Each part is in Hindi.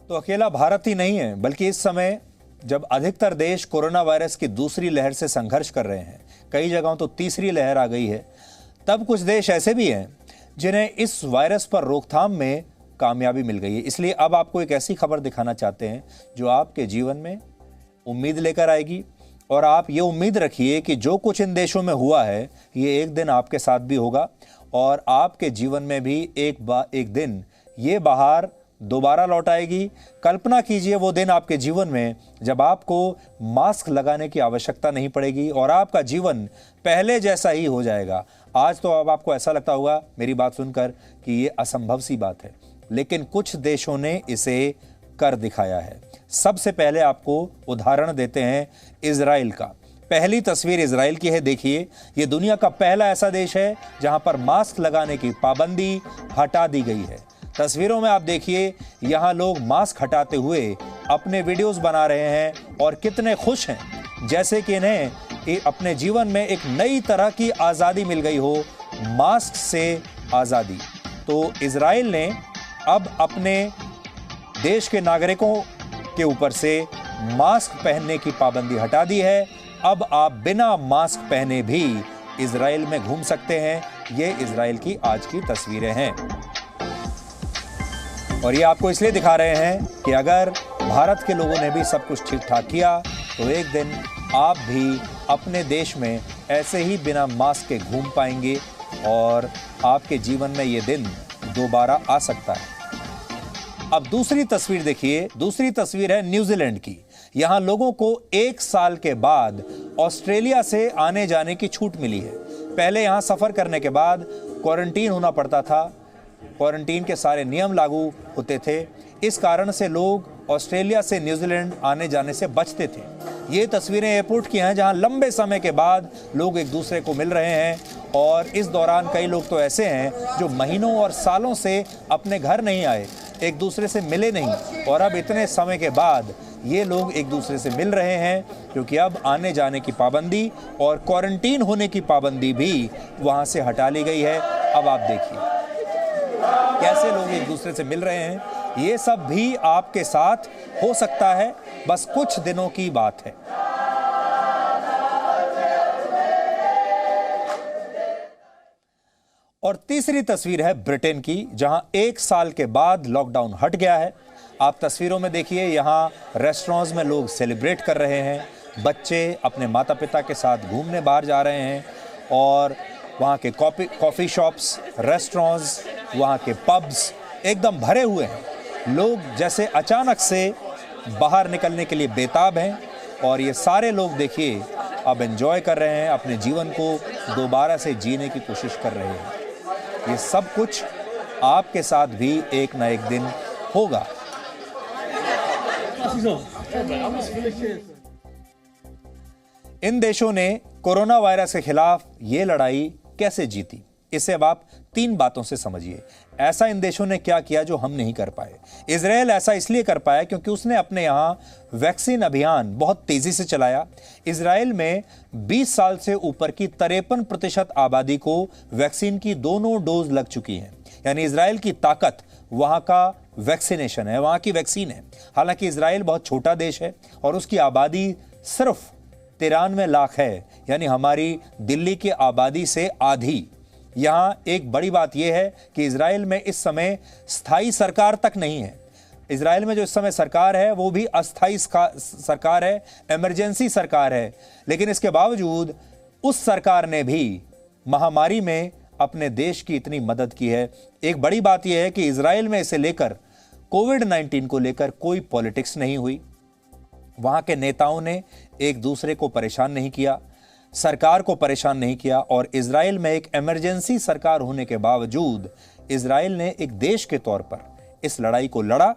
तो अकेला भारत ही नहीं है, बल्कि इस समय जब अधिकतर देश कोरोना वायरस की दूसरी लहर से संघर्ष कर रहे हैं, कई जगहों तो तीसरी लहर आ गई है, तब कुछ देश ऐसे भी हैं जिन्हें इस वायरस पर रोकथाम में कामयाबी मिल गई है। इसलिए अब आपको एक ऐसी खबर दिखाना चाहते हैं जो आपके जीवन में उम्मीद लेकर आएगी, और आप ये उम्मीद रखिए कि जो कुछ इन देशों में हुआ है ये एक दिन आपके साथ भी होगा, और आपके जीवन में भी एक दिन ये बहार दोबारा लौट आएगी। कल्पना कीजिए वो दिन आपके जीवन में जब आपको मास्क लगाने की आवश्यकता नहीं पड़ेगी और आपका जीवन पहले जैसा ही हो जाएगा। आज तो अब आपको ऐसा लगता होगा मेरी बात सुनकर कि ये असंभव सी बात है, लेकिन कुछ देशों ने इसे कर दिखाया है। सबसे पहले आपको उदाहरण देते हैं इजराइल का। पहली तस्वीर इजराइल की है, देखिए। ये दुनिया का पहला ऐसा देश है जहां पर मास्क लगाने की पाबंदी हटा दी गई है। तस्वीरों में आप देखिए, यहां लोग मास्क हटाते हुए अपने वीडियोस बना रहे हैं और कितने खुश हैं, जैसे कि इन्हें अपने जीवन में एक नई तरह की आज़ादी मिल गई हो, मास्क से आज़ादी। तो इजराइल ने अब अपने देश के नागरिकों के ऊपर से मास्क पहनने की पाबंदी हटा दी है। अब आप बिना मास्क पहने भी इजराइल में घूम सकते हैं। ये इजराइल की आज की तस्वीरें हैं, और ये आपको इसलिए दिखा रहे हैं कि अगर भारत के लोगों ने भी सब कुछ ठीक ठाक किया तो एक दिन आप भी अपने देश में ऐसे ही बिना मास्क के घूम पाएंगे और आपके जीवन में ये दिन दोबारा आ सकता है। अब दूसरी तस्वीर देखिए। दूसरी तस्वीर है न्यूजीलैंड की। यहां लोगों को 1 साल के बाद ऑस्ट्रेलिया से आने जाने की छूट मिली है। पहले यहां सफर करने के बाद क्वारंटीन होना पड़ता था, क्वारंटीन के सारे नियम लागू होते थे। इस कारण से लोग ऑस्ट्रेलिया से न्यूजीलैंड आने जाने से बचते थे। ये तस्वीरें एयरपोर्ट की हैं जहां लंबे समय के बाद लोग एक दूसरे को मिल रहे हैं, और इस दौरान कई लोग तो ऐसे हैं जो महीनों और सालों से अपने घर नहीं आए, एक दूसरे से मिले नहीं, और अब इतने समय के बाद ये लोग एक दूसरे से मिल रहे हैं, क्योंकि अब आने जाने की पाबंदी और क्वारंटीन होने की पाबंदी भी वहां से हटा ली गई है। अब आप देखिए कैसे लोग एक दूसरे से मिल रहे हैं। ये सब भी आपके साथ हो सकता है, बस कुछ दिनों की बात है। और तीसरी तस्वीर है ब्रिटेन की, जहां 1 साल के बाद लॉकडाउन हट गया है। आप तस्वीरों में देखिए, यहां रेस्टोरेंट्स में लोग सेलिब्रेट कर रहे हैं, बच्चे अपने माता पिता के साथ घूमने बाहर जा रहे हैं, और वहां के कॉफ़ी शॉप्स, रेस्टोरेंट्स, वहां के पब्स एकदम भरे हुए हैं। लोग जैसे अचानक से बाहर निकलने के लिए बेताब हैं, और ये सारे लोग देखिए अब एंजॉय कर रहे हैं, अपने जीवन को दोबारा से जीने की कोशिश कर रहे हैं। ये सब कुछ आपके साथ भी एक ना एक दिन होगा। इन देशों ने कोरोना वायरस के खिलाफ ये लड़ाई कैसे जीती, इसे अब आप 3 बातों से समझिए। ऐसा इन देशों ने क्या किया जो हम नहीं कर पाए। इजराइल ऐसा इसलिए कर पाया क्योंकि उसने अपने यहां वैक्सीन अभियान बहुत तेजी से चलाया। इजराइल में 20 साल से ऊपर की 53% आबादी को वैक्सीन की दोनों डोज लग चुकी हैं। यानी इजराइल की ताकत वहां का वैक्सीनेशन है, वहां की वैक्सीन है। हालांकि इजराइल बहुत छोटा देश है और उसकी आबादी सिर्फ 93 लाख है, यानी हमारी दिल्ली की आबादी से आधी। यहां एक बड़ी बात यह है कि इजराइल में इस समय स्थायी सरकार तक नहीं है। इजराइल में जो इस समय सरकार है वो भी अस्थायी सरकार है, इमरजेंसी सरकार है। लेकिन इसके बावजूद उस सरकार ने भी महामारी में अपने देश की इतनी मदद की है। एक बड़ी बात यह है कि इजराइल में इसे लेकर, कोविड-19 को लेकर कोई पॉलिटिक्स नहीं हुई। वहां के नेताओं ने एक दूसरे को परेशान नहीं किया, सरकार को परेशान नहीं किया, और इजराइल में एक इमरजेंसी सरकार होने के बावजूद इजराइल ने एक देश के तौर पर इस लड़ाई को लड़ा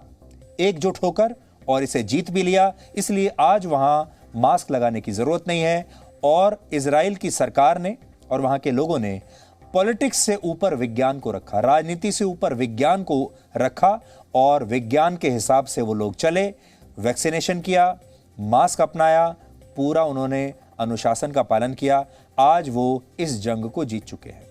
एकजुट होकर, और इसे जीत भी लिया। इसलिए आज वहां मास्क लगाने की जरूरत नहीं है, और इजराइल की सरकार ने और वहां के लोगों ने पॉलिटिक्स से ऊपर विज्ञान को रखा, राजनीति से ऊपर विज्ञान को रखा, और विज्ञान के हिसाब से वो लोग चले, वैक्सीनेशन किया, मास्क अपनाया, पूरा उन्होंने अनुशासन का पालन किया। आज वो इस जंग को जीत चुके हैं।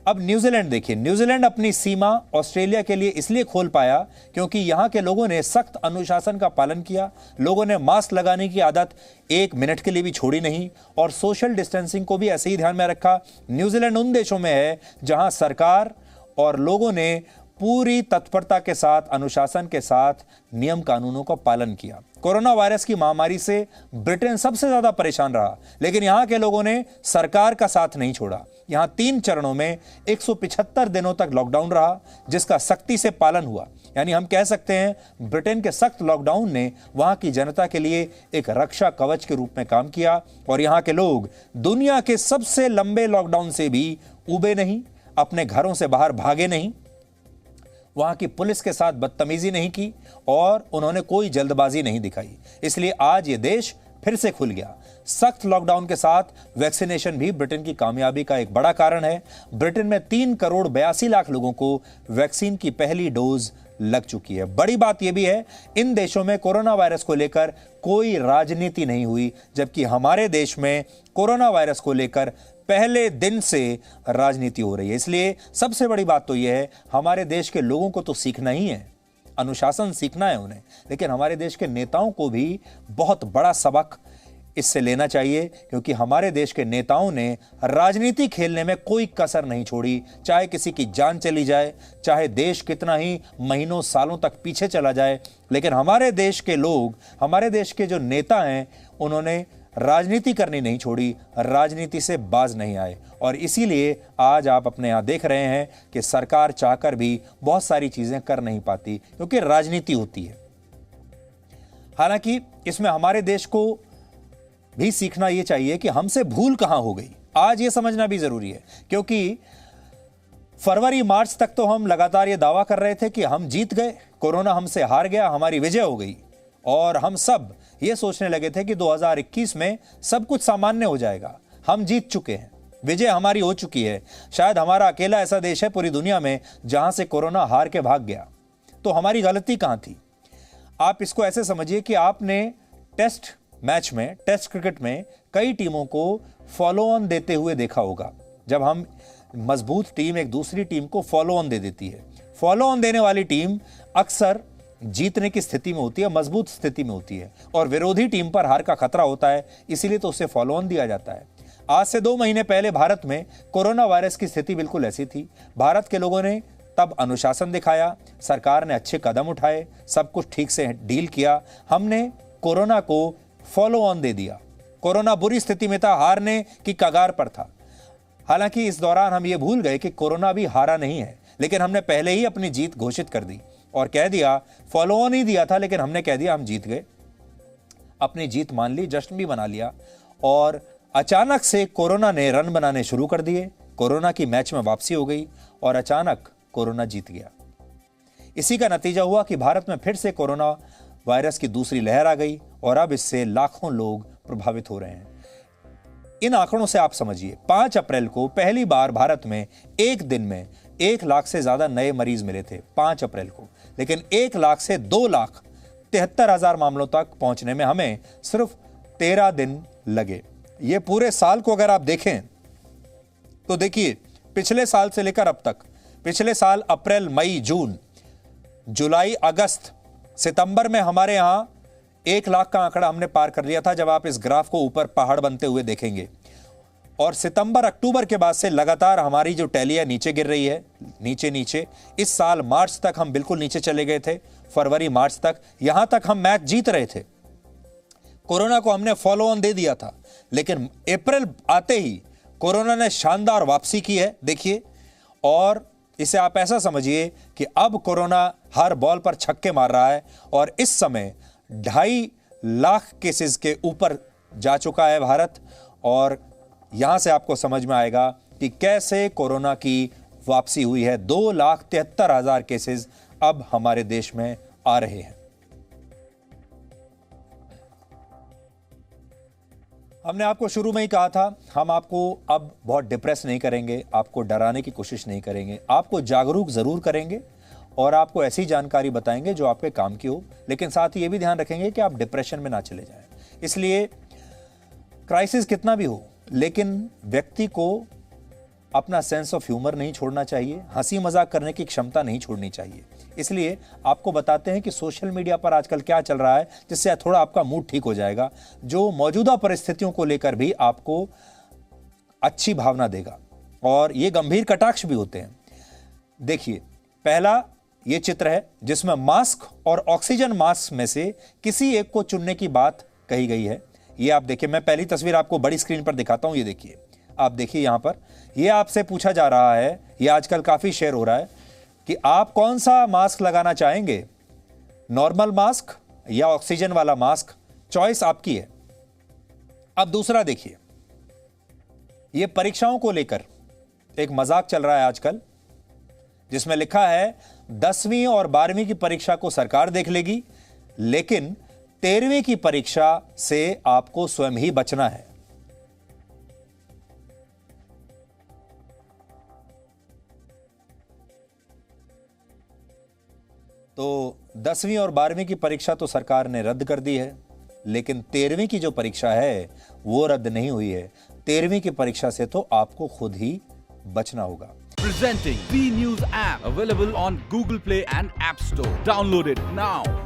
अब न्यूजीलैंड देखिए, न्यूजीलैंड अपनी सीमा ऑस्ट्रेलिया के लिए इसलिए खोल पाया क्योंकि यहां के लोगों ने सख्त अनुशासन का पालन किया, लोगों ने मास्क लगाने की आदत 1 मिनट के लिए भी छोड़ी नहीं और सोशल डिस्टेंसिंग को भी ऐसे ही ध्यान में रखा। न्यूजीलैंड उन देशों में है जहां सरकार और लोगों ने पूरी तत्परता के साथ, अनुशासन के साथ नियम कानूनों का पालन किया। कोरोना वायरस की महामारी से ब्रिटेन सबसे ज्यादा परेशान रहा, लेकिन यहां के लोगों ने सरकार का साथ नहीं छोड़ा। यहां 3 चरणों में 175 दिनों तक लॉकडाउन रहा, जिसका सख्ती से पालन हुआ। यानी हम कह सकते हैं ब्रिटेन के सख्त लॉकडाउन ने वहां की जनता के लिए एक रक्षा कवच के रूप में काम किया और यहां के लोग दुनिया के सबसे लंबे लॉकडाउन से भी ऊबे नहीं, अपने घरों से बाहर भागे नहीं, वहां की पुलिस के साथ बदतमीजी नहीं की और उन्होंने कोई जल्दबाजी नहीं दिखाई। इसलिए आज ये देश फिर से खुल गया। सख्त लॉकडाउन के साथ वैक्सीनेशन भी ब्रिटेन की कामयाबी का एक बड़ा कारण है। ब्रिटेन में 3 करोड़ 82 लाख लोगों को वैक्सीन की पहली डोज लग चुकी है। बड़ी बात यह भी है, इन देशों में कोरोना वायरस को लेकर कोई राजनीति नहीं हुई, जबकि हमारे देश में कोरोना वायरस को लेकर पहले दिन से राजनीति हो रही है। इसलिए सबसे बड़ी बात तो यह है, हमारे देश के लोगों को तो सीखना ही है, अनुशासन सीखना है उन्हें, लेकिन हमारे देश के नेताओं को भी बहुत बड़ा सबक इससे लेना चाहिए, क्योंकि हमारे देश के नेताओं ने राजनीति खेलने में कोई कसर नहीं छोड़ी। चाहे किसी की जान चली जाए, चाहे देश कितना ही महीनों सालों तक पीछे चला जाए, लेकिन हमारे देश के लोग, हमारे देश के जो नेता हैं, उन्होंने राजनीति करनी नहीं छोड़ी, राजनीति से बाज नहीं आए। और इसीलिए आज आप अपने यहाँ देख रहे हैं कि सरकार चाहकर भी बहुत सारी चीजें कर नहीं पाती, क्योंकि राजनीति होती है। हालांकि इसमें हमारे देश को भी सीखना यह चाहिए कि हमसे भूल कहां हो गई, आज यह समझना भी जरूरी है, क्योंकि फरवरी मार्च तक तो हम लगातार यह दावा कर रहे थे कि हम जीत गए, कोरोना हमसे हार गया, हमारी विजय हो गई, और हम सब ये सोचने लगे थे कि 2021 में सब कुछ सामान्य हो जाएगा, हम जीत चुके हैं, विजय हमारी हो चुकी है। शायद हमारा अकेला ऐसा देश है पूरी दुनिया में जहां से कोरोना हार के भाग गया। तो हमारी गलती कहां थी? आप इसको ऐसे समझिए कि आपने टेस्ट मैच में, टेस्ट क्रिकेट में कई टीमों को फॉलो ऑन देते हुए देखा होगा। जब हम मजबूत टीम एक दूसरी टीम को फॉलो ऑन दे देती है, फॉलो ऑन देने वाली टीम अक्सर जीतने की स्थिति में होती है, मजबूत स्थिति में होती है, और विरोधी टीम पर हार का खतरा होता है, इसीलिए तो उसे फॉलो ऑन दिया जाता है। आज से 2 महीने पहले भारत में कोरोना वायरस की स्थिति बिल्कुल ऐसी थी। भारत के लोगों ने तब अनुशासन दिखाया, सरकार ने अच्छे कदम उठाए, सब कुछ ठीक से डील किया। हमने कोरोना को फॉलो ऑन दे दिया। कोरोना बुरी स्थिति में था, हारने की कगार पर था। हालांकि इस दौरान हम ये भूल गए कि कोरोना भी हारा नहीं है, लेकिन हमने पहले ही अपनी जीत घोषित कर दी और कह दिया, फॉलो ऑन ही दिया था, लेकिन हमने कह दिया हम जीत गए, अपनी जीत मान ली, जश्न भी मना लिया। और अचानक से कोरोना ने रन बनाने शुरू कर दिए, कोरोना की मैच में वापसी हो गई और अचानक कोरोना जीत गया। इसी का नतीजा हुआ कि भारत में फिर से कोरोना वायरस की दूसरी लहर आ गई और अब इससे लाखों लोग प्रभावित हो रहे हैं। इन आंकड़ों से आप समझिए, 5 अप्रैल को पहली बार भारत में एक दिन में 1 लाख से ज्यादा नए मरीज मिले थे, 5 अप्रैल को। लेकिन 1 लाख से 2,73,000 मामलों तक पहुंचने में हमें सिर्फ 13 दिन लगे। ये पूरे साल को अगर आप देखें तो देखिए, पिछले साल से लेकर अब तक, पिछले साल अप्रैल, मई, जून, जुलाई, अगस्त, सितंबर में हमारे यहां 1 लाख का आंकड़ा हमने पार कर लिया था, जब आप इस ग्राफ को ऊपर पहाड़ बनते हुए देखेंगे। और सितंबर, अक्टूबर के बाद से लगातार हमारी जो टैली है नीचे गिर रही है, नीचे नीचे। इस साल मार्च तक हम बिल्कुल नीचे चले गए थे, फरवरी मार्च तक, यहां तक हम मैच जीत रहे थे, कोरोना को हमने फॉलो ऑन दे दिया था। लेकिन अप्रैल आते ही कोरोना ने शानदार वापसी की है, देखिए। और इसे आप ऐसा समझिए कि अब कोरोना हर बॉल पर छक्के मार रहा है और इस समय 2.5 लाख केसेस के ऊपर जा चुका है भारत। और यहां से आपको समझ में आएगा कि कैसे कोरोना की वापसी हुई है। 2,73,000 केसेस अब हमारे देश में आ रहे हैं। हमने आपको शुरू में ही कहा था, हम आपको अब बहुत डिप्रेस नहीं करेंगे, आपको डराने की कोशिश नहीं करेंगे, आपको जागरूक जरूर करेंगे और आपको ऐसी जानकारी बताएंगे जो आपके काम की हो, लेकिन साथ ही ये भी ध्यान रखेंगे कि आप डिप्रेशन में ना चले जाएं। इसलिए क्राइसिस कितना भी हो, लेकिन व्यक्ति को अपना सेंस ऑफ ह्यूमर नहीं छोड़ना चाहिए, हंसी मजाक करने की क्षमता नहीं छोड़नी चाहिए। इसलिए आपको बताते हैं कि सोशल मीडिया पर आजकल क्या चल रहा है, जिससे थोड़ा आपका मूड ठीक हो जाएगा, जो मौजूदा परिस्थितियों को लेकर भी आपको अच्छी भावना देगा। और ये गंभीर कटाक्ष भी होते हैं। देखिए, पहला ये चित्र है जिसमें मास्क और ऑक्सीजन मास्क में से किसी एक को चुनने की बात कही गई है। ये आप देखिए, मैं पहली तस्वीर आपको बड़ी स्क्रीन पर दिखाता हूं। ये देखिए, आप देखिए यहां पर, ये आपसे पूछा जा रहा है, ये आजकल काफी शेयर हो रहा है कि आप कौन सा मास्क लगाना चाहेंगे, नॉर्मल मास्क या ऑक्सीजन वाला मास्क, चॉइस आपकी है। अब दूसरा देखिए, ये परीक्षाओं को लेकर एक मजाक चल रहा है आजकल, जिसमें लिखा है 10वीं और 12वीं की परीक्षा को सरकार देख लेगी, लेकिन 13वीं की परीक्षा से आपको स्वयं ही बचना है। तो 10वीं और 12वीं की परीक्षा तो सरकार ने रद्द कर दी है, लेकिन 13वीं की जो परीक्षा है वो रद्द नहीं हुई है। 13वीं की परीक्षा से तो आपको खुद ही बचना होगा। Presenting B News app, available on Google Play and App Store. Download it now.